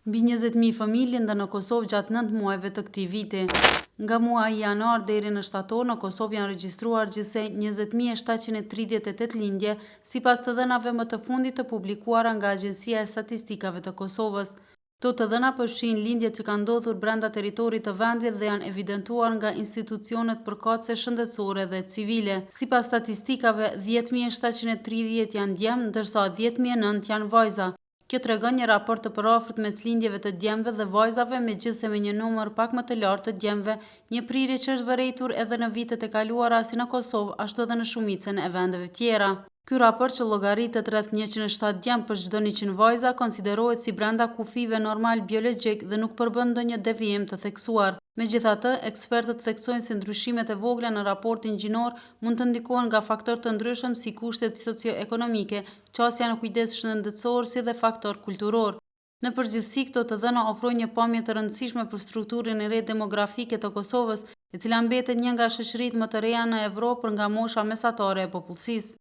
Mbi 20.000 familje ndë në Kosovë gjatë 9 muajve të këtij viti. Nga muaji janar deri në shtator në Kosovë janë regjistruar gjithsej 20.738 lindje, sipas të dhënave më të fundit të publikuara nga Agjencia e Statistikave të Kosovës. Këto të dhëna përfshin lindjet që kanë ndodhur brenda territorit të vendit dhe janë evidentuar nga institucionet përkatëse shëndetësore dhe civile. Sipas statistikave, 10.730 janë djemë, ndërsa 10.009 janë vajza. Kjo tregon një raport të përafërt mes lindjeve të djemve dhe vajzave, megjithse me një numër pak më të lartë të djemve, një prirje që është vërejtur edhe në vitet e kaluara si në Kosovë, ashtu edhe në shumicën e vendeve tjera. Ky raport që llogaritet rreth 107 djem për çdo 100 vajza konsiderohet si brenda kufive normal biologjik dhe nuk përbën ndonjë devijim të theksuar. Megjithatë, ekspertët theksojnë se ndryshimet e vogla në raportin gjinor mund të ndikohen nga faktorë të ndryshëm si kushtet socio-ekonomike, qasja në kujdes shëndetësor si dhe faktor kulturor. Në përgjithësi, këto të dhëna ofrojnë një pamje të rëndësishme për strukturën e re demografike të Kosovës, e cila mbetet një nga shoqëritë më të reja në Evropë nga mosha mesatare e popullsisë.